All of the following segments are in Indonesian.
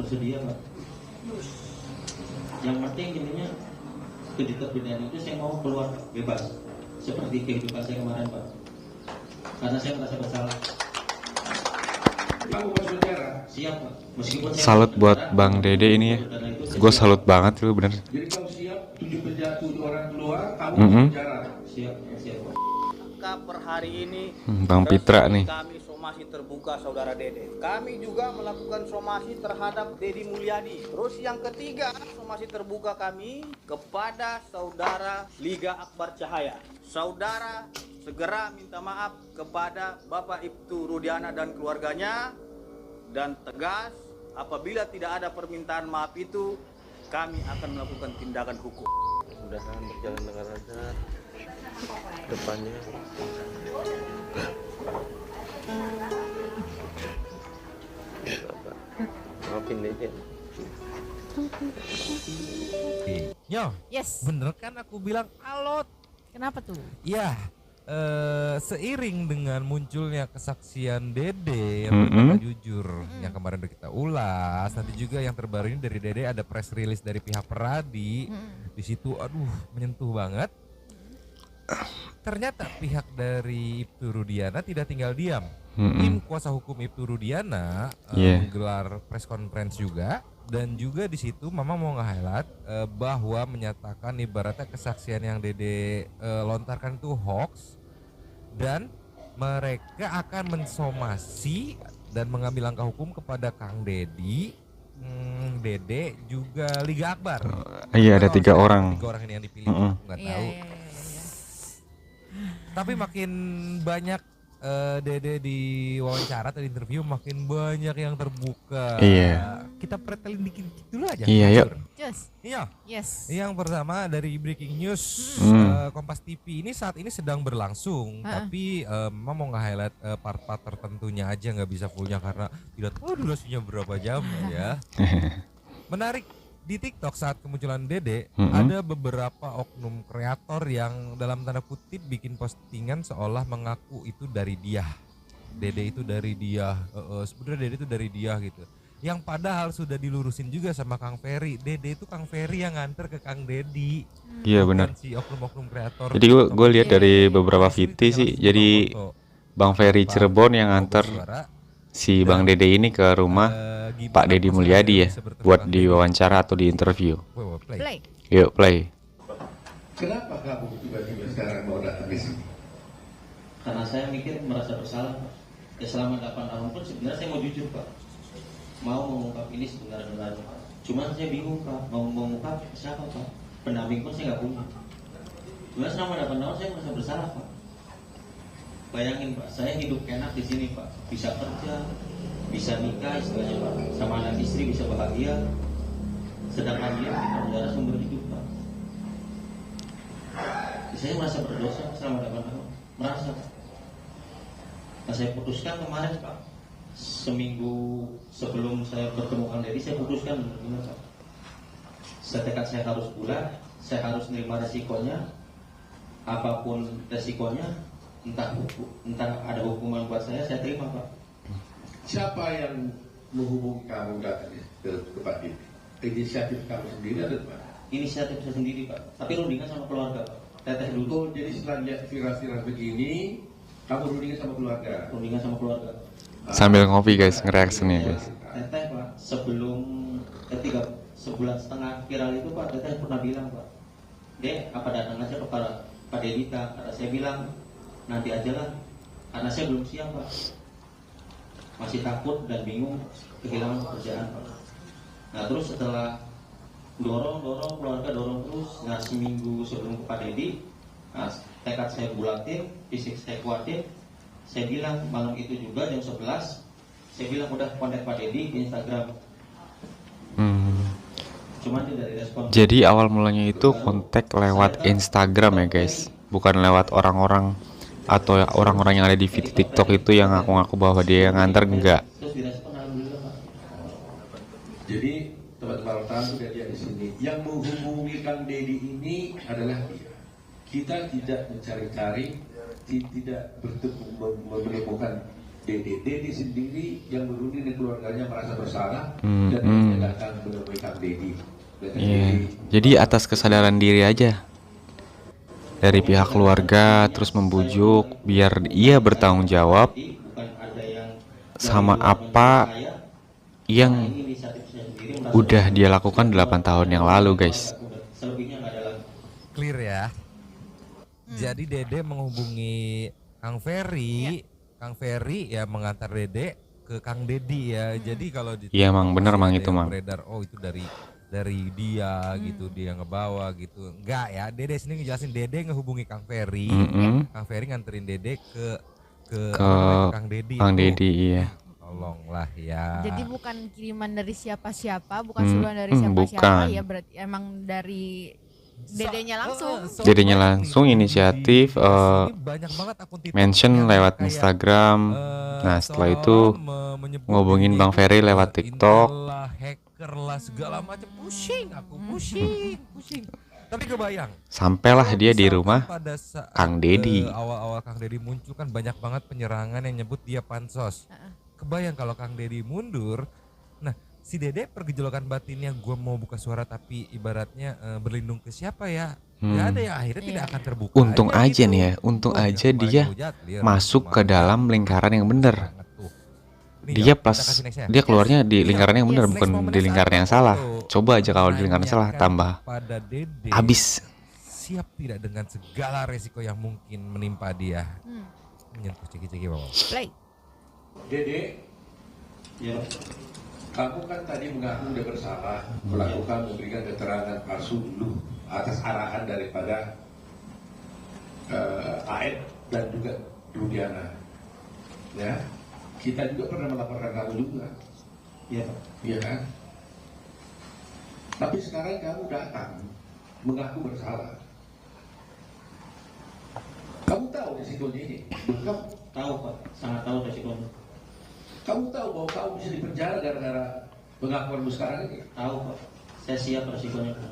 bersedia Pak. Yang penting intinya ketidakberdayaan itu saya mau keluar bebas seperti kehidupan saya kemarin Pak, karena saya merasa bersalah. Kamu mau bicara? Siap Pak. Meskipun Salut buat Bang Dede ini ya. Gue salut banget itu bener. Jadi kamu siap 7 orang keluar, kamu bicara. Siap Pak. Per hari ini Bang Pitra nih. kami somasi terbuka saudara Dede. Kami juga melakukan somasi terhadap Dedi Mulyadi. Terus yang ketiga, somasi terbuka kami kepada saudara Liga Akbar Cahaya. Saudara segera minta maaf kepada Bapak Ibtu Rudiana dan keluarganya, dan tegas apabila tidak ada permintaan maaf itu kami akan melakukan tindakan hukum. Mudah-mudahan berjalan dengan lancar depannya. Maafin Dede. Yo, Yes. bener kan aku bilang alot. Kenapa tuh? Ya, seiring dengan munculnya kesaksian Dede yang berkata jujur, yang kemarin udah kita ulas, nanti juga yang terbaru ini dari Dede ada press release dari pihak Peradi. Di situ, aduh, menyentuh banget. Ternyata pihak dari Ibtu Rudiana tidak tinggal diam. Tim kuasa hukum Ibtu Rudiana menggelar press conference juga, dan juga di situ Mama mau nge-highlight bahwa menyatakan ibaratnya kesaksian yang Dede lontarkan itu hoax, dan mereka akan mensomasi dan mengambil langkah hukum kepada Kang Dedi, Dede juga Liga Akbar. Iya, ada 3 orang. 3 orang ini yang dipilih, nggak tahu. Tapi makin banyak Dede di wawancara atau di interview, makin banyak yang terbuka. Iya. Kita pretelin dikit dulu aja. Iya, yuk. Yes. Iya. Yes. Yang pertama dari breaking news, Kompas TV ini saat ini sedang berlangsung, tapi Mama mau nge-highlight part-part tertentunya aja, nggak bisa fullnya karena tidak tahu durasinya berapa jam ya. Menarik, di TikTok saat kemunculan Dede ada beberapa oknum kreator yang dalam tanda kutip bikin postingan seolah mengaku itu dari dia. Dede itu dari dia, sebenarnya Dede itu dari dia gitu. Yang padahal sudah dilurusin juga sama Kang Ferry. Dede itu Kang Ferry yang nganter ke Kang Dedi. Iya benar. Si oknum-oknum kreator. Jadi gue lihat dari beberapa VT sih, jadi Bang Ferry Cirebon yang nganter si Bang Dede ini ke rumah Pak Dedi Mulyadi ya, buat diwawancara atau di interview. Play. Yuk play. Kenapa kamu tiba-tiba sekarang mau datang di sini? Karena saya mikir merasa bersalah Pak. Ya selama 8 tahun pun sebenarnya saya mau jujur Pak. Mau mengungkap ini sebenarnya Pak. Cuman saya bingung Pak, mau mengungkap siapa Pak? Pendamping pun saya nggak punya. Cuman selama 8 tahun saya merasa bersalah Pak. Bayangin Pak, saya hidup enak di sini Pak, bisa kerja, bisa nikah istilahnya Pak, sama anak istri bisa bahagia. Sedangkan dia di penjara sumber hidup Pak. Saya merasa berdosa selama 8 tahun, merasa Pak. Nah saya putuskan kemarin Pak, seminggu sebelum saya bertemu Kang Dedi, saya putuskan benar-benar Pak. Setekad saya harus pulang, saya harus menerima resikonya, apapun resikonya. Entah ada hukuman buat saya terima Pak. Siapa yang menghubungi kamu datang ke Pak Dedi? Inisiatif kamu sendiri atau Pak? Inisiatif saya sendiri Pak, tapi rundingan sama keluarga Pak. Teteh dulu. Jadi setelah lihat viral-viral begini, kamu rundingan sama keluarga? Rundingan sama keluarga. Sambil ngopi guys, ngereaksinya guys. Teteh Pak, sebelum sebulan setengah viral itu Pak, Teteh pernah bilang Pak, Dek, apa datang aja ke Pak Dedi Kak? Kata saya bilang, nanti aja lah, karena saya belum siap Pak, masih takut dan bingung kehilangan pekerjaan Pak. Nah terus setelah dorong keluarga dorong terus, nah seminggu sebelum ke Pak Dedi, nah, tekad saya bulatin, fisik saya kuatin, saya bilang malam itu juga jam 11, saya bilang udah kontak Pak Dedi di Instagram. Cuman tidak direspon. Jadi awal mulanya itu kontak lewat Instagram ya guys, bukan lewat orang-orang atau orang-orang yang ada di feed TikTok itu yang ngaku-ngaku bahwa dia yang nganter, enggak. Jadi teman-teman sudah dia di sini. Yang menghubungi Kang Dedi ini adalah dia. Kita tidak mencari-cari, tidak menemukan Dede sendiri yang berunding dan keluarganya merasa bersalah dan Hmm. menyatakan menemui Kang Dedi. Iya. Jadi atas kesadaran diri aja dari pihak keluarga terus membujuk biar ia bertanggung jawab Jadi bukan ada yang sama dari luar apa menyuruh saya. Nah, yang ini inisiatif saya sendiri merasa udah dia lakukan 8 tahun yang lalu, guys. selebihnya nggak ada lagi. Clear ya. Jadi Dede menghubungi Kang Ferry, Kang Ferry ya mengantar Dede ke Kang Dedi ya. Jadi kalau di Iya, Mang, bener, Mang, ada itu, yang Mang. beredar, oh itu dari dia gitu, dia ngebawa gitu. Enggak ya, Dede sini ngejelasin, Dede ngehubungi Kang Ferry. Mm-mm. Kang Ferry nganterin Dede ke Ke Kang Dedi. Kang itu. Dedi, iya. Tolonglah ya. Jadi bukan kiriman dari siapa-siapa, bukan Hmm, suruhan dari hmm, siapa-siapa bukan. ya, berarti emang dari dedenya langsung. Dedenya langsung inisiatif, Ini banyak banget akun TikTok mention yang lewat kayak, Instagram. Nah, setelah itu menyebut ngubungin diri Bang itu Ferry ke lewat TikTok. Intel lah, hacker lah, segala macam. Pusing aku, pusing. Tapi kebayang. Sampailah kalau dia di misalkan rumah pada saat, Kang Dedi. awal-awal Kang Dedi muncul kan banyak banget penyerangan yang nyebut dia pansos. Kebayang kalau Kang Dedi mundur. Nah, si Dede pergejolakan batinnya, gue mau buka suara tapi ibaratnya berlindung ke siapa ya? Gak ada ya, akhirnya tidak akan terbuka. Untung aja gitu. nih ya, untung Wah, aja kemarin dia hujat, liar. masuk ke Kemarin dalam lingkaran yang benar. banget tuh. Ini Dia ya, pas kita kasih next ya. dia keluarnya di Iya, lingkaran yang benar, yes. bukan Next momen di saat lingkaran yang Bang salah. Oto Coba aja kalau di lingkaran salah menanyakan tambah pada Dede, habis. siap tidak dengan segala resiko yang mungkin menimpa dia. Menyentuh ceki-ceki bawah. Play. Dede, Ya, Pak. kamu kan tadi mengaku udah bersalah melakukan memberikan keterangan palsu dulu atas arahan daripada Aed dan juga Rudiana. Ya, kita juga pernah melaporkan kamu juga, Iya, Pak. ya kan? Tapi sekarang kamu datang mengaku bersalah. Kamu tahu risikonya ini? Kamu, Tahu, Pak. Sangat tahu resikonya. kamu tahu bahwa kamu bisa dipenjara gara-gara pengakuanmu sekarang ini? Tahu, Pak. Saya siap resikonya, Pak.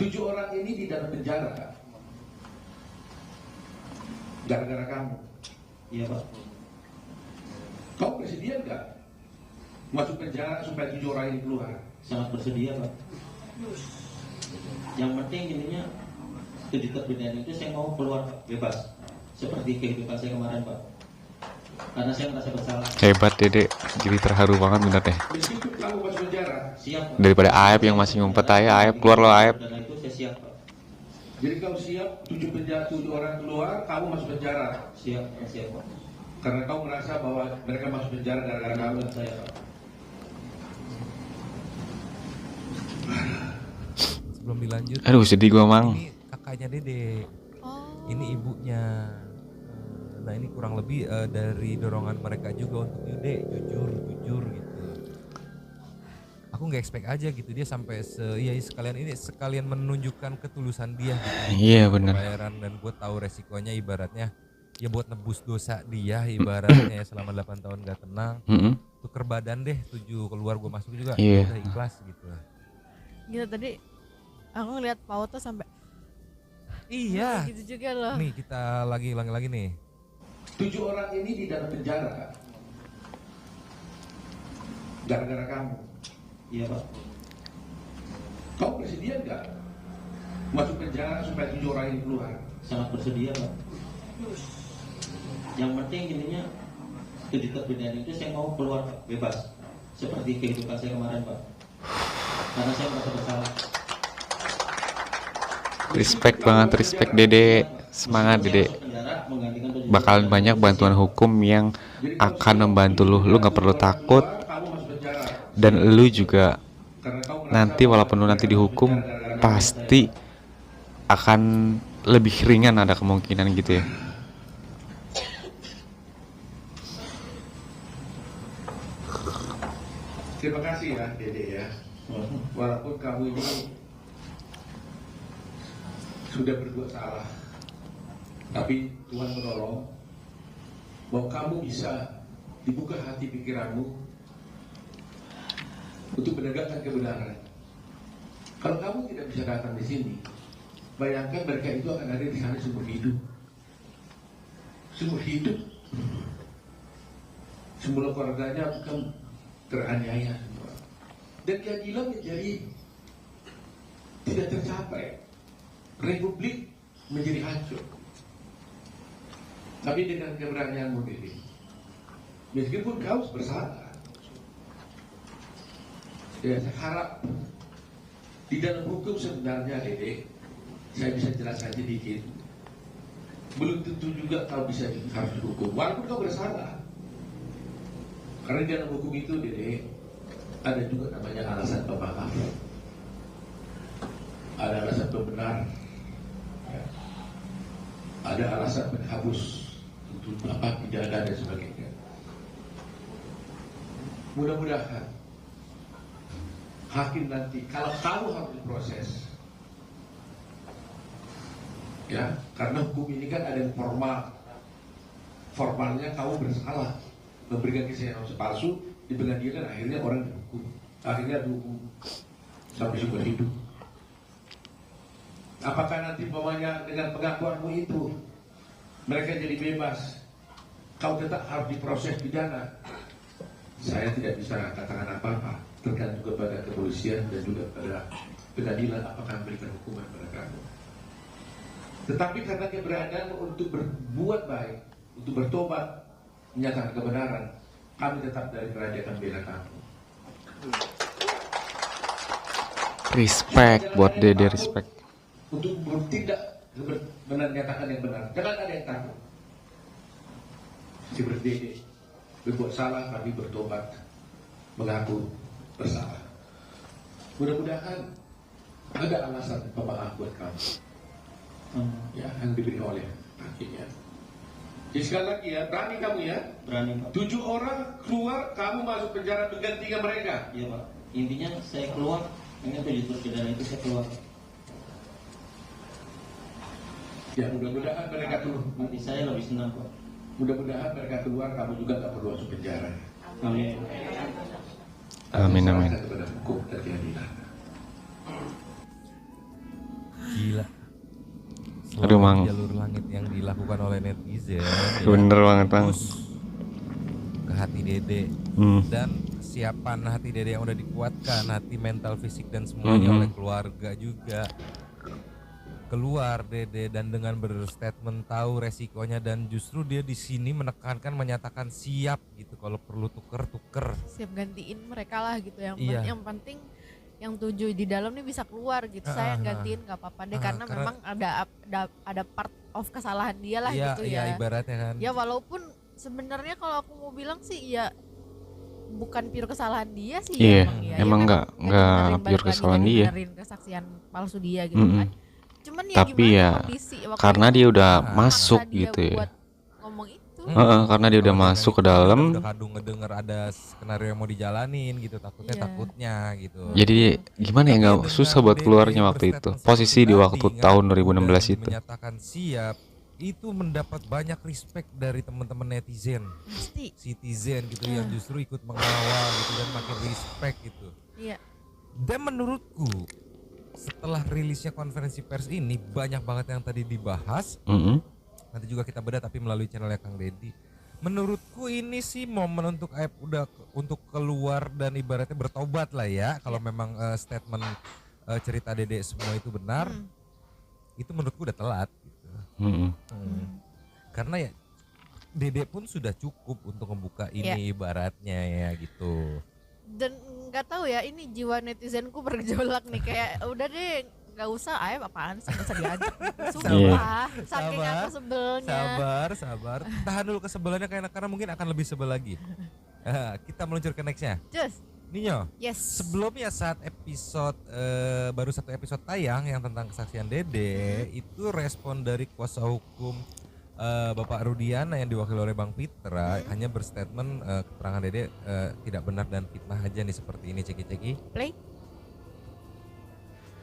Tujuh orang ini di dalam penjara, Kak. Gara-gara kamu. Iya, Pak. Kamu bersedia nggak masuk penjara supaya 7 orang ini keluar? Sangat bersedia, Pak. Yang penting ininya studi perbedaan itu saya mau keluar, Pak, bebas. Seperti kehidupan saya kemarin, Pak. Karena saya merasa bersalah. Hebat Dede, jadi terharu banget bener deh. Meskipun kamu masuk penjara, Siap, Pak. Daripada Aep yang masih ngumpet aja, Aep keluar lo Aep. Dan itu saya siap, Pak. jadi kamu siap 7 orang keluar, kamu masuk penjara. Siap, saya siap, Pak. Karena kamu merasa bahwa mereka masuk penjara gara-gara kamu. Dan saya, Pak. Sebelum dilanjut, Aduh, sedih gua, Mang. ini kakaknya Dede, Oh. ini ibunya. Nah ini kurang lebih dari dorongan mereka juga untuk Yude jujur gitu. Aku nggak expect aja gitu dia sampai sekalian menunjukkan ketulusan dia gitu. Iya, bener. Pembayaran, dan gue tahu resikonya ibaratnya ya buat nebus dosa dia ibaratnya ya selama 8 tahun gak tenang. Mm-mm. Tuker badan deh 7 keluar gue masuk juga. Iya. Udah ikhlas gitu. Gitu tadi aku ngeliat Pak Oto sampai Iya. gitu juga loh. Nih kita lagi nih. 7 orang ini di dalam penjara, Kak. Gara-gara kamu. Iya, Pak. Kamu bersedia nggak masuk penjara supaya 7 orang ini keluar? Sangat bersedia, Pak. Yang penting ininya studi perbedaan itu saya mau keluar, Pak, bebas. Seperti kehidupan saya kemarin, Pak. Karena saya merasa bersalah. Respect banget, respect Dede. Semangat Dede. Bakalan banyak bantuan hukum yang akan membantu lu. Lu gak perlu takut. Dan lu juga nanti walaupun lu nanti dihukum, pasti akan lebih ringan, ada kemungkinan gitu ya. Terima kasih ya, Dede ya. Walaupun kamu ini sudah berbuat salah, tapi Tuhan menolong bahwa kamu bisa dibuka hati pikiranmu untuk menegakkan kebenaran. Kalau kamu tidak bisa datang di sini, bayangkan mereka itu akan ada di sana seumur hidup. Seumur hidup. Semula keluarganya bukan teraniaya semua. Dan keadilan menjadi tidak tercapai. Republik menjadi hancur. Tapi dengan keberanianmu ini, meskipun kau bersalah, ya saya harap di dalam hukum sebenarnya Dede, saya bisa jelaskan sedikit. Belum tentu juga kau bisa harus dihukum, walaupun kau bersalah. Karena di dalam hukum itu Dede, ada juga namanya alasan pemaaf, ada alasan pembenar, ya. Ada alasan penghapus untuk pidana dan sebagainya. Mudah-mudahan hakim nanti kalau tahu harus diproses, ya, karena hukum ini kan ada yang formalnya kau bersalah memberikan kesaksian palsu di pengadilan, akhirnya orang dihukum, sampai seumur hidup. Apakah nanti umpamanya dengan pengakuanmu itu mereka jadi bebas, kau tetap harus diproses pidana? Saya tidak bisa katakan apa-apa, tergantung kepada kepolisian dan juga pada pengadilan apakah memberikan hukuman pada kamu. Tetapi karena keberadaan untuk berbuat baik, untuk bertobat, menyatakan kebenaran, kami tetap dari kerajaan akan bela kamu. Respect buat Dede, respect. Untuk bertindak menyatakan yang benar, jangan ada yang takut. Seperti Dede berbuat salah tapi bertobat, mengaku bersalah. Mudah-mudahan ada alasan pemaaf buat kamu, ya, yang diberi oleh hakimnya. Jadi sekali lagi ya, berani kamu ya. Berani Pak. 7 orang keluar, kamu masuk penjara bergantian mereka. Iya Pak. Intinya saya keluar, ini 7 terpidana itu saya keluar. Ya mudah-mudahan mereka keluar. Nanti saya lebih senang Pak. Mudah-mudahan mereka keluar, kamu juga tak perlu masuk penjara. Amin. Amin, amin. Kepada hukum dan keadilan. Gila. Aduh, Mang. Jalur langit yang dilakukan oleh netizen. Bener banget, Mang. Tembus ke hati Dede. Dan kesiapan hati Dede yang udah dikuatkan, hati mental, fisik dan semuanya oleh keluarga juga. Keluar Dede dan dengan berstatement tahu resikonya, dan justru dia di sini menekankan, menyatakan siap gitu kalau perlu tuker. Siap gantiin mereka lah gitu, Iya. yang penting yang 7 di dalam nih bisa keluar gitu. Saya gantiin gak apa-apa deh, karena memang ada part of kesalahan dia lah gitu ya. Iya, ibaratnya kan. Ya walaupun sebenarnya kalau aku mau bilang sih ya bukan pure kesalahan dia sih. Iya, ya, emang nggak pure kesalahan dia. Benerin kesaksian palsu dia gitu kan. Cuman ya Tapi gimana ya kondisi waktu karena itu dia udah memaksa masuk dia gitu ya. buat ngomong itu. Karena dia udah masuk ke dalam. Udah kadung ngedenger ada skenario yang mau dijalanin gitu, takutnya gitu. Jadi gimana ya, nggak susah buat keluarnya waktu itu. Posisi di waktu tahun 2016 itu. Menyatakan siap itu mendapat banyak respect dari teman-teman netizen, Pasti. citizen gitu yang justru ikut mengawal gitu dan makin respect gitu. Iya. Dan menurutku setelah rilisnya konferensi pers ini banyak banget yang tadi dibahas. Nanti juga kita bedah tapi melalui channelnya Kang Deddy. Menurutku ini sih momen untuk Aep udah untuk keluar dan ibaratnya bertobat lah ya. Kalau memang statement cerita Dede semua itu benar, itu menurutku udah telat gitu. Karena ya Dede pun sudah cukup untuk membuka ini ibaratnya ya gitu. Dan nggak tahu ya, ini jiwa netizenku bergejolak nih, kayak udah deh nggak usah Aep apaan sih, nggak usah diajak. Sumpah, saking aku sebelnya. Sabar. Tahan dulu kesebelannya karena mungkin akan lebih sebel lagi. Kita meluncur ke nextnya. Just. Ninyo, Yes. sebelumnya saat episode baru satu episode tayang yang tentang kesaksian Dede, itu respon dari kuasa hukum Bapak Rudiana yang diwakili oleh Bang Pitra hanya berstatement keterangan Dede tidak benar dan fitnah aja nih, seperti ini. Ceki. Play.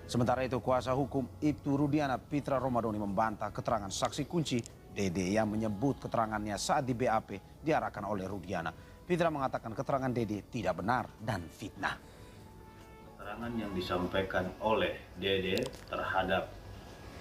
Sementara itu kuasa hukum Ibtu Rudiana Pitra Romadoni membantah keterangan saksi kunci Dede yang menyebut keterangannya saat di BAP diarahkan oleh Rudiana. Pitra mengatakan keterangan Dede tidak benar dan fitnah. Keterangan yang disampaikan oleh Dede terhadap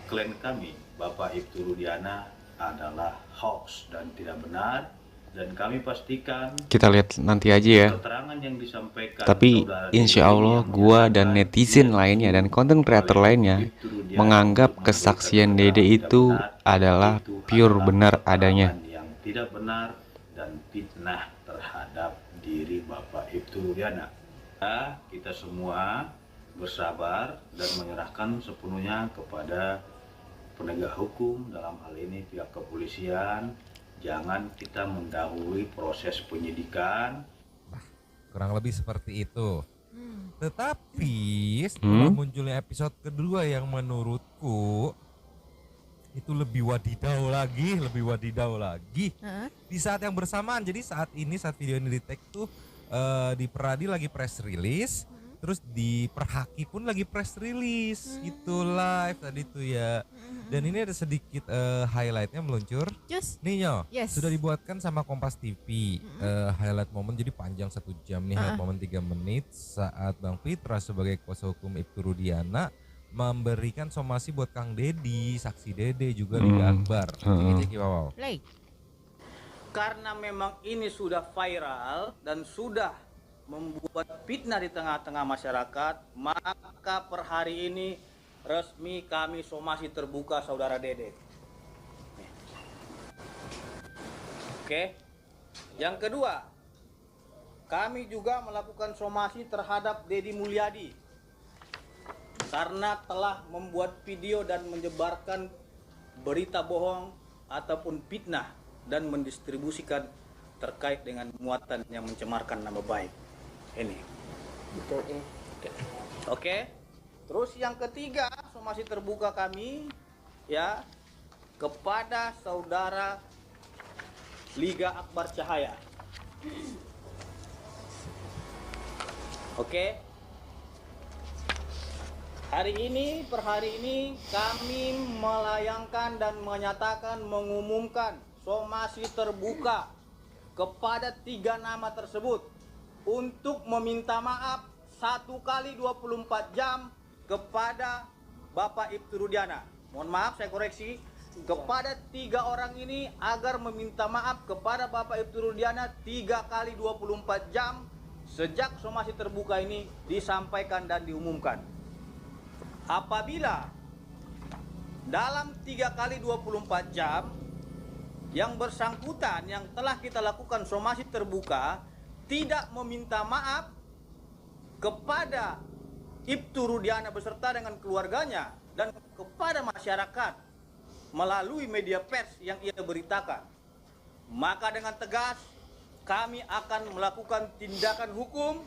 klaim kami Bapak Ibtu Rudiana adalah hoax dan tidak benar, dan kami pastikan Kita lihat nanti aja ya. keterangan yang disampaikan Tapi saudara insya Allah yang gua menyatakan dan netizen tidak lainnya dan didukung konten creator oleh lainnya Ibtu Rudiana menganggap untuk kesaksian memberikan Dede keterangan itu tidak benar, adalah itu pure adalah benar keterangan adanya. yang tidak benar dan fitnah terhadap diri Bapak Ibtu Rudiana. Kita semua bersabar dan menyerahkan sepenuhnya kepada penegak hukum, dalam hal ini pihak kepolisian. Jangan kita mendahului proses penyidikan. Kurang lebih seperti itu. Tetapi setelah munculnya episode kedua yang menurutku itu lebih wadidaw lagi. Di saat yang bersamaan, jadi saat video ini di-tag tuh di Peradi lagi press release, terus di Perhaki pun lagi press release, itu live tadi tuh ya. Dan ini ada sedikit highlightnya meluncur. Nih Nyo, sudah dibuatkan sama Kompas TV. Highlight momen jadi panjang 1 jam nih, highlight momen 3 menit saat Bang Fitra sebagai kuasa hukum Ibtu Rudiana memberikan somasi buat Kang Dedi, saksi Dede juga Liga Akbar. Ceki wow. Karena memang ini sudah viral dan sudah membuat fitnah di tengah-tengah masyarakat, maka per hari ini resmi kami somasi terbuka saudara Dede. Oke. Yang kedua, kami juga melakukan somasi terhadap Dedi Mulyadi karena telah membuat video dan menyebarkan berita bohong ataupun fitnah dan mendistribusikan terkait dengan muatan yang mencemarkan nama baik. Ini. Oke. Terus yang ketiga, somasi terbuka kami ya kepada saudara Liga Akbar Cahaya. Oke. Per hari ini kami melayangkan dan mengumumkan somasi terbuka kepada 3 nama tersebut untuk meminta maaf 1 kali 24 jam kepada Bapak Ibtu Rudiana. Mohon maaf, saya koreksi, kepada 3 orang ini agar meminta maaf kepada Bapak Ibtu Rudiana 3 kali 24 jam sejak somasi terbuka ini disampaikan dan diumumkan. Apabila dalam 3 kali 24 jam yang bersangkutan yang telah kita lakukan somasi terbuka tidak meminta maaf kepada Ibtu Rudiana beserta dengan keluarganya dan kepada masyarakat melalui media pers yang ia beritakan, maka dengan tegas kami akan melakukan tindakan hukum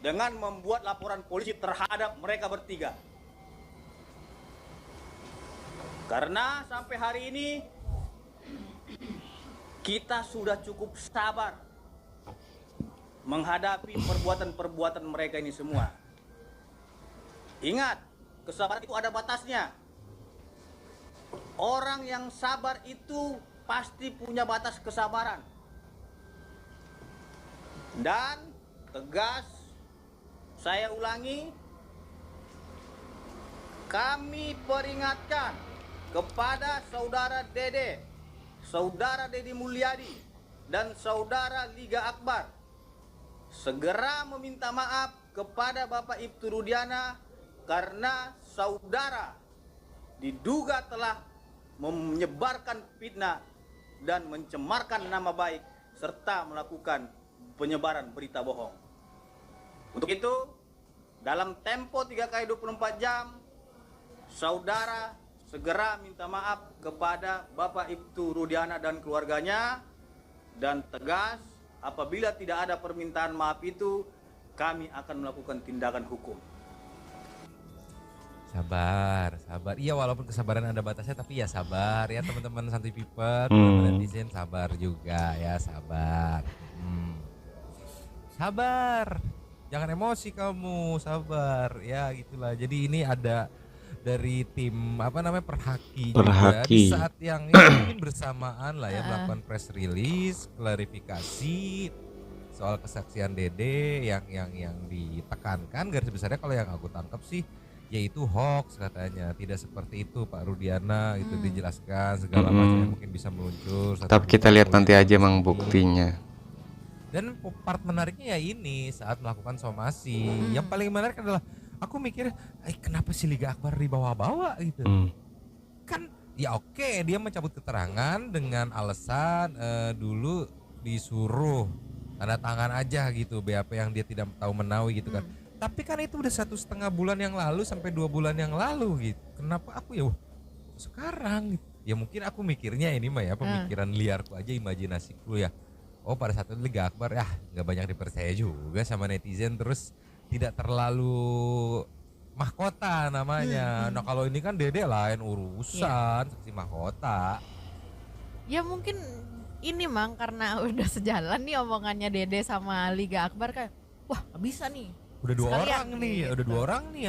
dengan membuat laporan polisi terhadap mereka bertiga. Karena sampai hari ini kita sudah cukup sabar menghadapi perbuatan-perbuatan mereka ini semua. Ingat, kesabaran itu ada batasnya. Orang yang sabar itu pasti punya batas kesabaran. Dan tegas, saya ulangi, kami peringatkan kepada saudara Dede, saudara Dedi Mulyadi, dan saudara Liga Akbar segera meminta maaf kepada Bapak Ibtu Rudiana karena saudara diduga telah menyebarkan fitnah dan mencemarkan nama baik serta melakukan penyebaran berita bohong. Untuk itu, dalam tempo 3 kali 24 jam, saudara segera minta maaf kepada Bapak Ibtu Rudiana dan keluarganya, dan tegas apabila tidak ada permintaan maaf itu, kami akan melakukan tindakan hukum. Sabar. Iya, walaupun kesabaran ada batasnya, tapi ya sabar ya teman-teman Santuy People, teman-teman netizen, sabar juga ya, sabar. Sabar. Jangan emosi kamu, sabar. Ya gitulah. Jadi ini ada dari tim Perhaki juga di saat yang ini mungkin bersamaan lah ya melakukan press release, klarifikasi soal kesaksian Dede yang ditekankan garis besarnya kalau yang aku tangkap sih yaitu hoax katanya. Tidak seperti itu Pak Rudiana, itu dijelaskan segala macam yang mungkin bisa muncul. Tapi kita lihat nanti aja mang buktinya. Dan part menariknya ya ini saat melakukan somasi. Yang paling menarik adalah aku mikir, kenapa si Liga Akbar dibawa-bawa gitu? Kan ya oke, dia mencabut keterangan dengan alasan dulu disuruh tanda tangan aja gitu BAP yang dia tidak tahu menawi gitu kan. Tapi kan itu udah 1,5 bulan yang lalu sampai 2 bulan yang lalu gitu. Kenapa aku ya sekarang gitu? Ya mungkin aku mikirnya ini mah ya pemikiran liarku aja, imajinasiku ya. Oh pada saat itu Liga Akbar ya nggak banyak dipercaya juga sama netizen, terus tidak terlalu mahkota namanya. Nah kalau ini kan Dede lain urusan, saksi mahkota. Ya mungkin ini Mang karena udah sejalan nih omongannya Dede sama Liga Akbar kan. Wah gak bisa nih. Udah dua Sekalian orang nih, gitu. udah 2 orang nih